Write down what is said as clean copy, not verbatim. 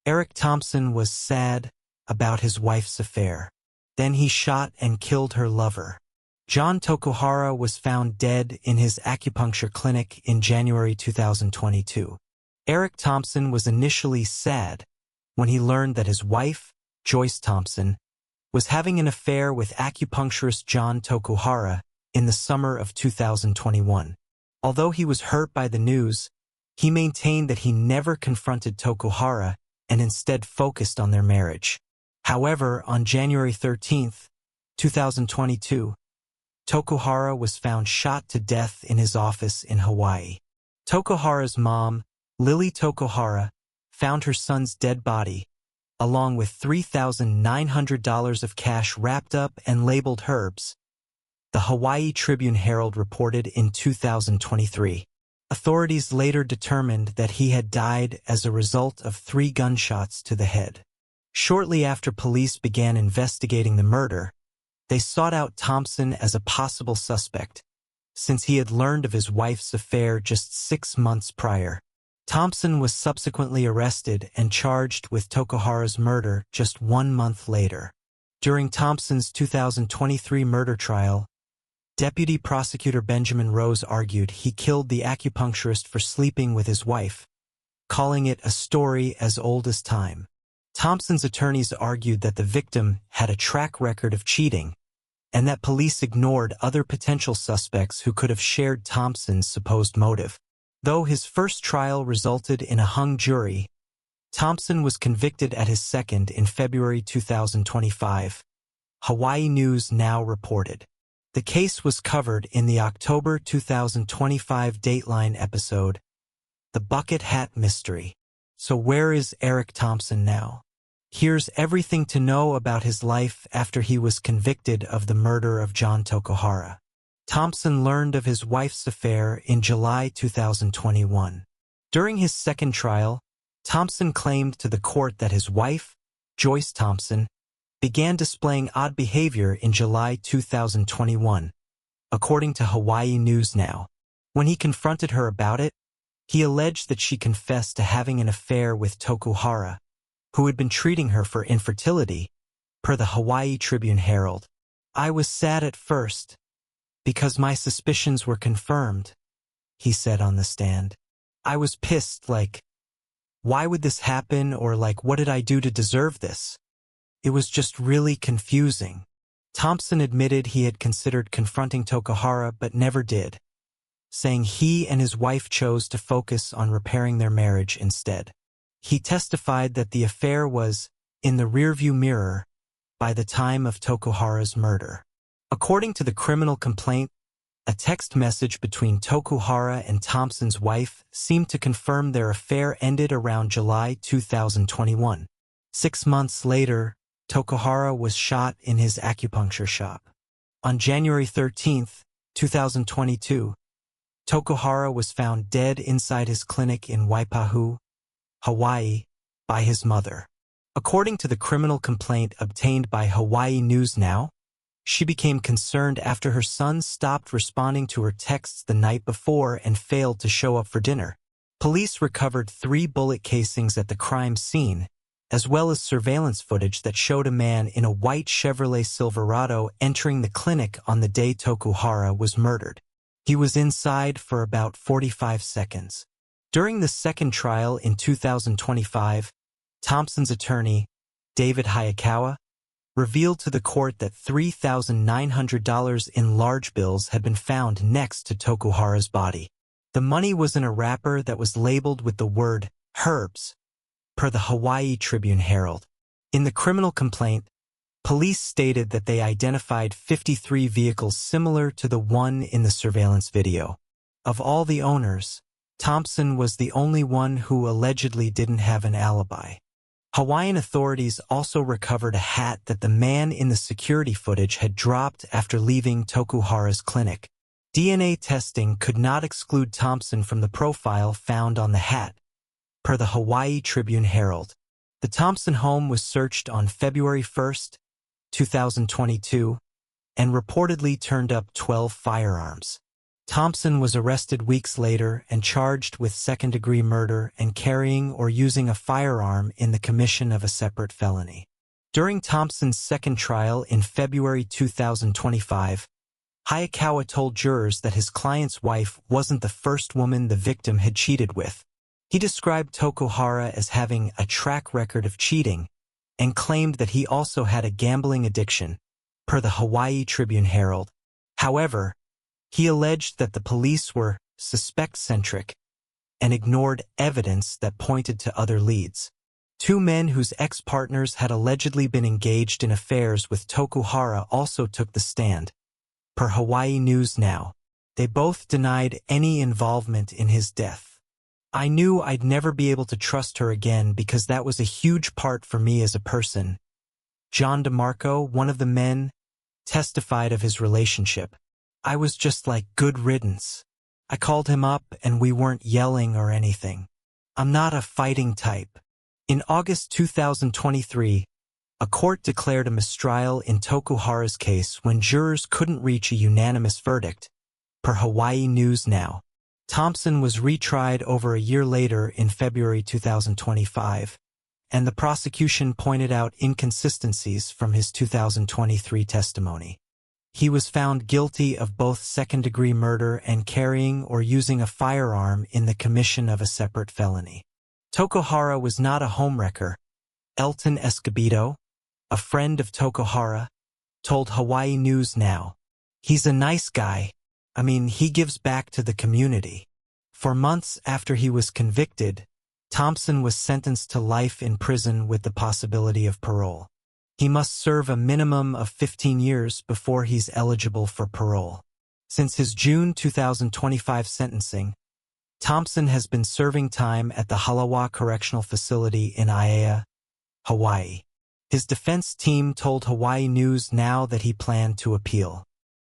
Eric Thompson was sad about his wife's affair. Then he shot and killed her lover. Jon Tokuhara was found dead in his acupuncture clinic in January 2022. Eric Thompson was initially sad when he learned that his wife, Joyce Thompson, was having an affair with acupuncturist Jon Tokuhara in the summer of 2021. Although he was hurt by the news, he maintained that he never confronted Tokuhara and instead focused on their marriage. However, on January 13, 2022, Tokuhara was found shot to death in his office in Hawaii. Tokuhara's mom, Lily Tokuhara, found her son's dead body, along with $3,900 of cash wrapped up and labeled herbs, the Hawaii Tribune-Herald reported in 2023. Authorities later determined that he had died as a result of 3 gunshots to the head. Shortly after police began investigating the murder, they sought out Thompson as a possible suspect, since he had learned of his wife's affair just 6 months prior. Thompson was subsequently arrested and charged with Tokuhara's murder just 1 month later. During Thompson's 2023 murder trial, Deputy Prosecutor Benjamin Rose argued he killed the acupuncturist for sleeping with his wife, calling it a story as old as time. Thompson's attorneys argued that the victim had a track record of cheating and that police ignored other potential suspects who could have shared Thompson's supposed motive. Though his first trial resulted in a hung jury, Thompson was convicted at his second in February 2025. Hawaii News Now reported. The case was covered in the October 2025 Dateline episode, The Bucket Hat Mystery. So where is Eric Thompson now? Here's everything to know about his life after he was convicted of the murder of Jon Tokuhara. Thompson learned of his wife's affair in July 2021. During his second trial, Thompson claimed to the court that his wife, Joyce Thompson, began displaying odd behavior in July 2021, according to Hawaii News Now. When he confronted her about it, he alleged that she confessed to having an affair with Tokuhara, who had been treating her for infertility, per the Hawaii Tribune-Herald. "I was sad at first, because my suspicions were confirmed," he said on the stand. "I was pissed, like, why would this happen, or like, what did I do to deserve this? It was just really confusing." Thompson admitted he had considered confronting Tokuhara but never did, saying he and his wife chose to focus on repairing their marriage instead. He testified that the affair was in the rearview mirror by the time of Tokuhara's murder. According to the criminal complaint, a text message between Tokuhara and Thompson's wife seemed to confirm their affair ended around July 2021. 6 months later, Tokuhara was shot in his acupuncture shop. On January 13, 2022, Tokuhara was found dead inside his clinic in Waipahu, Hawaii, by his mother. According to the criminal complaint obtained by Hawaii News Now, she became concerned after her son stopped responding to her texts the night before and failed to show up for dinner. Police recovered 3 bullet casings at the crime scene, as well as surveillance footage that showed a man in a white Chevrolet Silverado entering the clinic on the day Tokuhara was murdered. He was inside for about 45 seconds. During the second trial in 2025, Thompson's attorney, David Hayakawa, revealed to the court that $3,900 in large bills had been found next to Tokuhara's body. The money was in a wrapper that was labeled with the word herbs, per the Hawaii Tribune-Herald. In the criminal complaint, police stated that they identified 53 vehicles similar to the one in the surveillance video. Of all the owners, Thompson was the only one who allegedly didn't have an alibi. Hawaiian authorities also recovered a hat that the man in the security footage had dropped after leaving Tokuhara's clinic. DNA testing could not exclude Thompson from the profile found on the hat, per the Hawaii Tribune-Herald. The Thompson home was searched on February 1, 2022, and reportedly turned up 12 firearms. Thompson was arrested weeks later and charged with second-degree murder and carrying or using a firearm in the commission of a separate felony. During Thompson's second trial in February 2025, Hayakawa told jurors that his client's wife wasn't the first woman the victim had cheated with. He described Tokuhara as having a track record of cheating and claimed that he also had a gambling addiction, per the Hawaii Tribune-Herald. However, he alleged that the police were suspect-centric and ignored evidence that pointed to other leads. Two men whose ex-partners had allegedly been engaged in affairs with Tokuhara also took the stand. Per Hawaii News Now, they both denied any involvement in his death. I knew I'd never be able to trust her again because that was a huge part for me as a person. John DeMarco, one of the men, testified of his relationship. I was just like, good riddance. I called him up and we weren't yelling or anything. I'm not a fighting type. In August 2023, a court declared a mistrial in Tokuhara's case when jurors couldn't reach a unanimous verdict. Per Hawaii News Now, Thompson was retried over a year later in February 2025, and the prosecution pointed out inconsistencies from his 2023 testimony. He was found guilty of both second-degree murder and carrying or using a firearm in the commission of a separate felony. Tokuhara was not a homewrecker. Elton Escobedo, a friend of Tokuhara, told Hawaii News Now, "He's a nice guy. I mean, he gives back to the community." For months after he was convicted, Thompson was sentenced to life in prison with the possibility of parole. He must serve a minimum of 15 years before he's eligible for parole. Since his June 2025 sentencing, Thompson has been serving time at the Halawa Correctional Facility in Aiea, Hawaii. His defense team told Hawaii News Now that he planned to appeal.